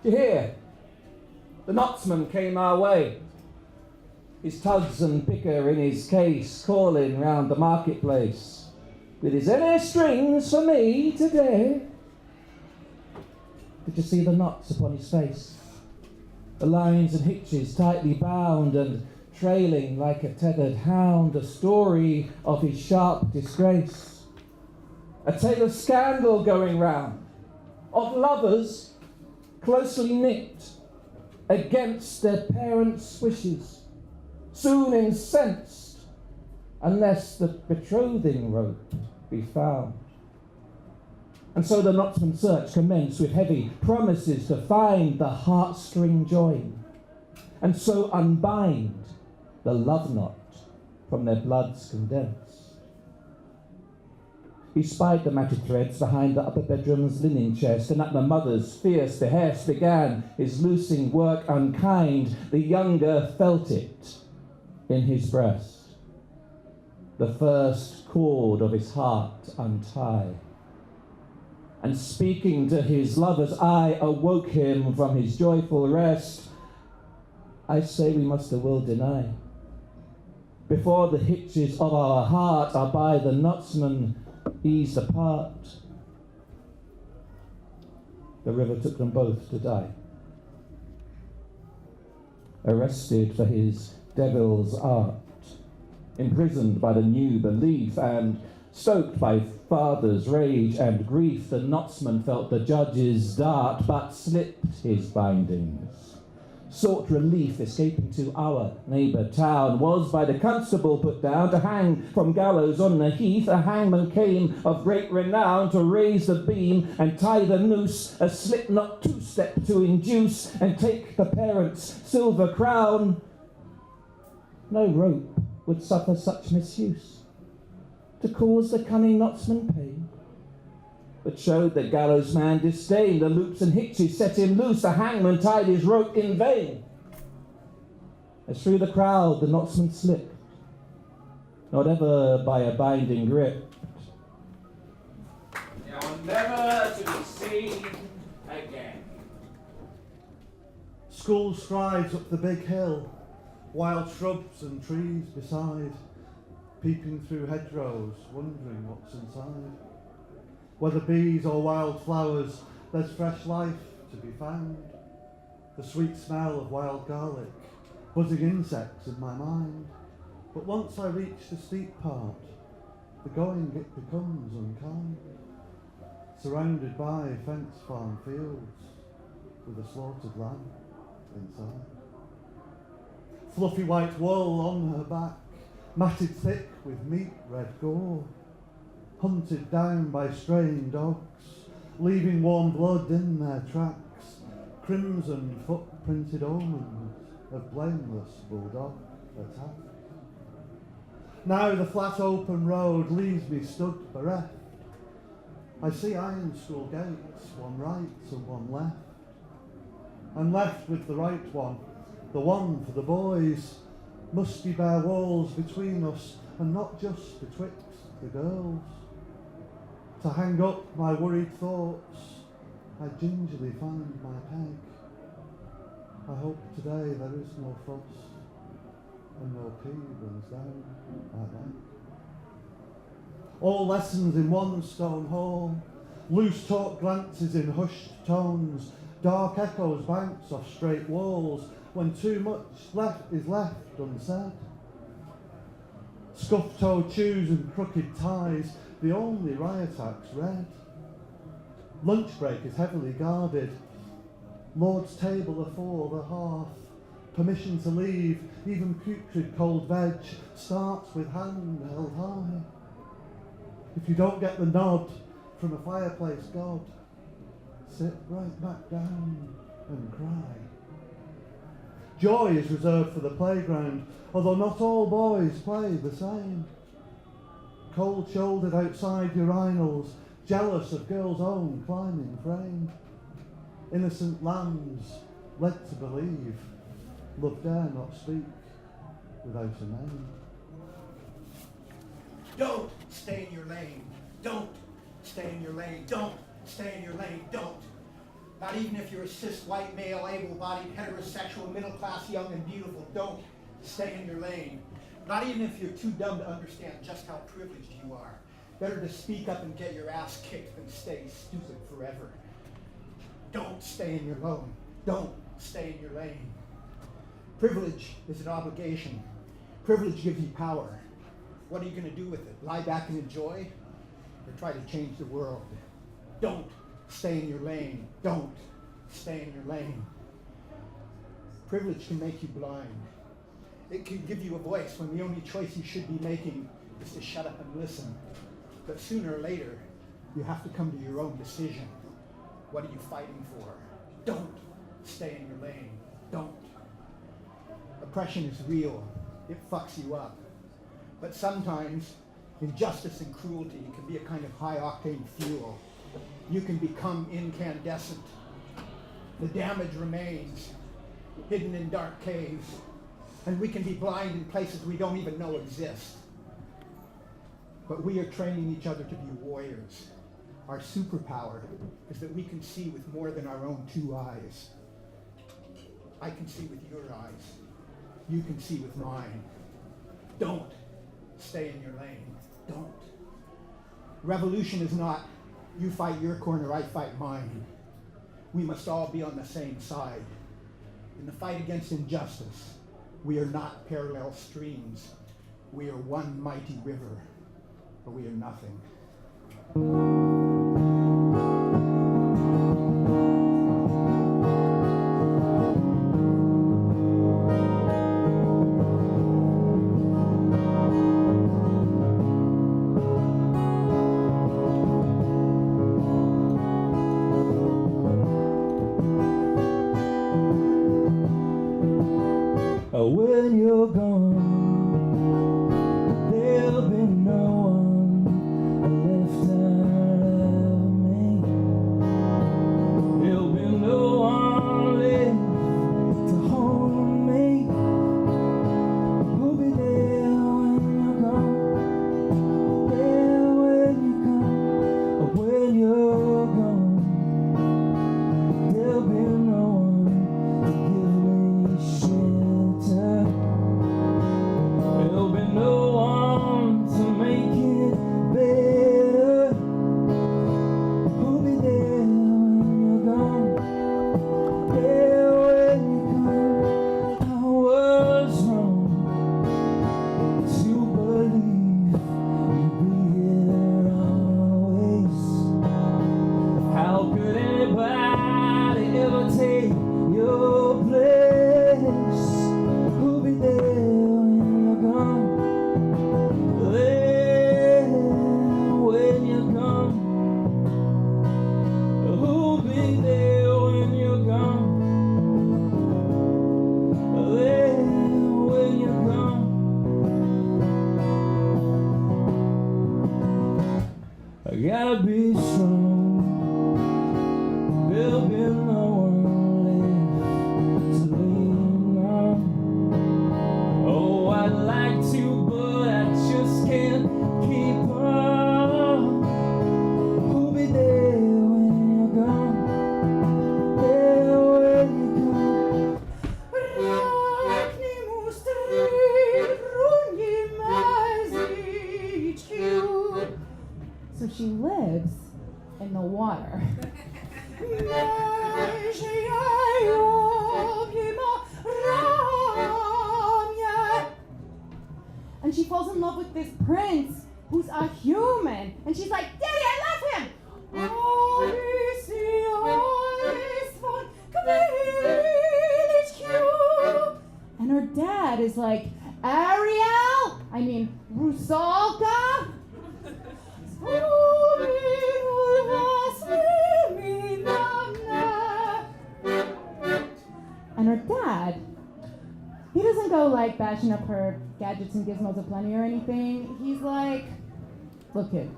Do you hear? The Knotsman came our way, his tugs and picker in his case, calling round the marketplace, with his any strings for me today. Did you see the knots upon his face? The lines and hitches tightly bound and trailing like a tethered hound, a story of his sharp disgrace. A tale of scandal going round, of lovers closely knit against their parents' wishes, soon incensed unless the betrothing rope be found. And so the Knotsman's search commenced with heavy promises to find the heartstring join, and so unbind the love knot from their bloods condensed. He spied the matted threads behind the upper bedroom's linen chest, and at the mother's fierce behest began his loosing work unkind. The younger felt it in his breast, the first cord of his heart untie, and speaking to his lover's eye awoke him from his joyful rest. I say we must the will deny, before the hitches of our heart are by the Knotsman eased apart. The river took them both to die, arrested for his devil's art, imprisoned by the new belief, and stoked by father's rage and grief. The Knotsman felt the judge's dart, but slipped his bindings, sought relief, escaping to our neighbour town, was by the constable put down to hang from gallows on the heath. A hangman came of great renown to raise the beam and tie the noose, a slip knot two-step to induce and take the parents' silver crown. No rope would suffer such misuse to cause the cunning Knotsman pain, but showed the gallows man disdain. The loops and hitches set him loose, the hangman tied his rope in vain. As through the crowd the Knotsman slipped, not ever by a binding grip, you're never to be seen again. School strides up the big hill, wild shrubs and trees beside, peeping through hedgerows, wondering what's inside. Whether bees or wild flowers, there's fresh life to be found. The sweet smell of wild garlic, buzzing insects in my mind. But once I reach the steep part, the going it becomes unkind. Surrounded by fenced farm fields, with a slaughtered lamb inside. Fluffy white wool on her back, matted thick with meat red gore, hunted down by straying dogs, leaving warm blood in their tracks, crimson footprinted omens of blameless bulldog attack. Now the flat open road leaves me stood bereft. I see iron school gates, one right and one left. I'm left with the right one, the one for the boys. Musty bare walls between us, and not just betwixt the girls. To hang up my worried thoughts, I gingerly find my peg. I hope today there is no fuss, and no pea runs down my leg. All lessons in one stone hall, loose talk glances in hushed tones, dark echoes bounce off straight walls, when too much is left unsaid. Scuff-toed shoes and crooked ties, the only riot acts read. Lunch break is heavily guarded, Lord's table afore the hearth. Permission to leave, even putrid cold veg, starts with hand held high. If you don't get the nod from a fireplace god, sit right back down and cry. Joy is reserved for the playground, although not all boys play the same. Cold-shouldered outside urinals, jealous of girls' own climbing frame. Innocent lambs led to believe love dare not speak without a name. Don't stay in your lane. Don't stay in your lane. Don't stay in your lane. Don't. Not even if you're a cis white male, able-bodied, heterosexual, middle-class, young and beautiful. Don't stay in your lane. Not even if you're too dumb to understand just how privileged you are. Better to speak up and get your ass kicked than stay stupid forever. Don't stay in your lane. Don't stay in your lane. Privilege is an obligation. Privilege gives you power. What are you going to do with it? Lie back and enjoy? Or try to change the world? Don't stay in your lane. Don't stay in your lane. Privilege can make you blind. It can give you a voice when the only choice you should be making is to shut up and listen. But sooner or later, you have to come to your own decision. What are you fighting for? Don't stay in your lane. Don't. Oppression is real. It fucks you up. But sometimes injustice and cruelty can be a kind of high-octane fuel. You can become incandescent. The damage remains, hidden in dark caves, and we can be blind in places we don't even know exist. But we are training each other to be warriors. Our superpower is that we can see with more than our own two eyes. I can see with your eyes. You can see with mine. Don't stay in your lane. Don't. Revolution is not you fight your corner, I fight mine. We must all be on the same side. In the fight against injustice, we are not parallel streams. We are one mighty river, or we are nothing. When you're gone, there'll be no one left out of me. There'll be no one left to hold me. Who'll be there when you're gone? There when you come, or when you're gone, there'll be no one to give me shelter. There'll be no one to make it better. Who'll be there when you're gone? There when you come. I was wrong to believe you'd be here always. How could anybody ever take your place? Who'll be there when you're gone? There when you're gone. Who'll be there when you're gone? There when you're gone. I gotta be strong. There'll be no one left to lean on. Oh, I'd like to, but I just can't keep on. Who'll be there when you're gone? There when you come. So she lives in the water. And she falls in love with this prince who's a human. And she's like, Daddy, I love him! And her dad is like, Ariel? Rusalka? And her dad, he doesn't go like bashing up her gadgets and gizmos aplenty or anything. He's like, look kid,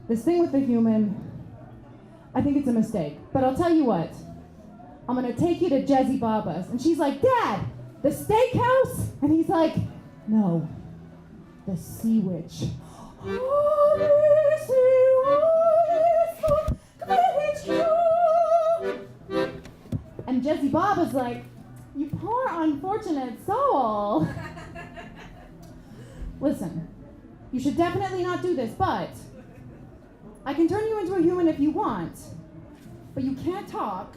this thing with the human, I think it's a mistake. But I'll tell you what, I'm gonna take you to Jazzy Baba's. And she's like, Dad, the steakhouse? And he's like, no, the Sea Witch. Baba's like, you poor unfortunate soul. Listen, you should definitely not do this, but I can turn you into a human if you want, but you can't talk.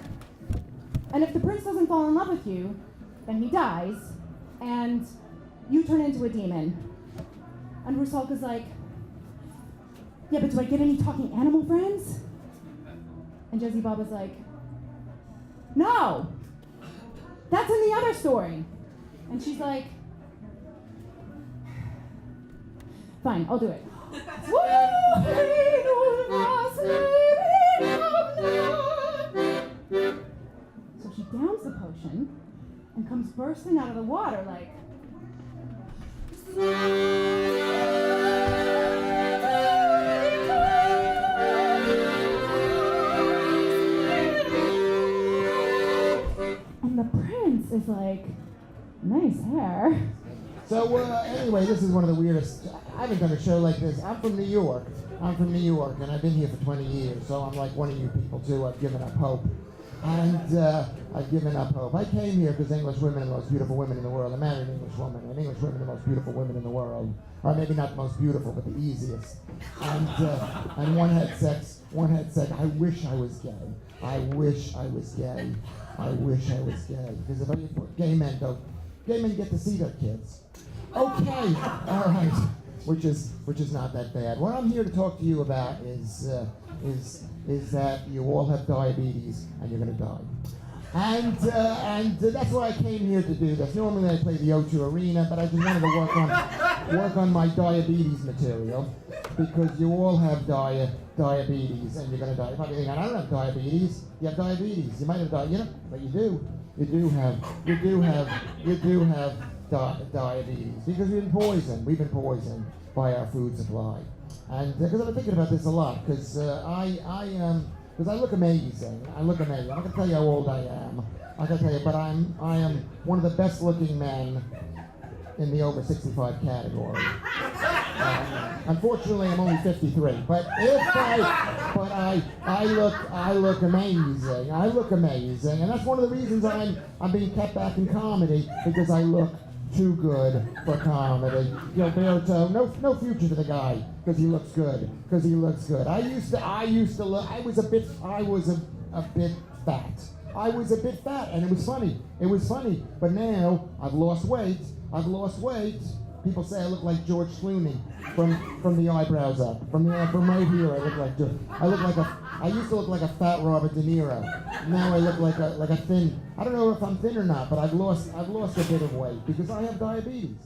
And if the prince doesn't fall in love with you, then he dies, and you turn into a demon. And Rusalka's like, yeah, but do I get any talking animal friends? And Jesse Baba's like, no, that's in the other story. And she's like, fine, I'll do it. So she downs the potion and comes bursting out of the water like, and the prince is like, nice hair. So anyway, this is one of the weirdest. I haven't done a show like this. I'm from New York, and I've been here for 20 years, so I'm like one of you people too. I've given up hope. And I've given up hope. I came here because English women are the most beautiful women in the world. I married an English woman, and English women are the most beautiful women in the world. Or maybe not the most beautiful, but the easiest. And one had sex, I wish I was gay. I wish I was gay. I wish I was gay. Because if gay men get to see their kids. Okay, all right. Which is not that bad. What I'm here to talk to you about is that you all have diabetes and you're going to die. And that's why I came here to do this. Normally I play the O2 Arena, but I just wanted to work on my diabetes material because you all have diabetes and you're going to die. You're probably thinking, I don't have diabetes. You have diabetes. You might have diabetes, but you do. You do have diabetes because we've been poisoned by our food supply. And because I've been thinking about this a lot, because I look amazing. I'm not gonna tell you how old I am. I'm gonna tell you, but I am one of the best looking men in the over 65 category. Unfortunately, I'm only 53. But I look amazing. I look amazing, and that's one of the reasons I'm being kept back in comedy, because I look too good for comedy. Gilberto, no future to the guy because he looks good. I used to look. I was a bit fat. I was a bit fat, and it was funny. But now I've lost weight. People say I look like George Clooney from the eyebrows up. From right here, I look like George. I used to look like a fat Robert De Niro. Now I look like a thin. I don't know if I'm thin or not, but I've lost a bit of weight because I have diabetes.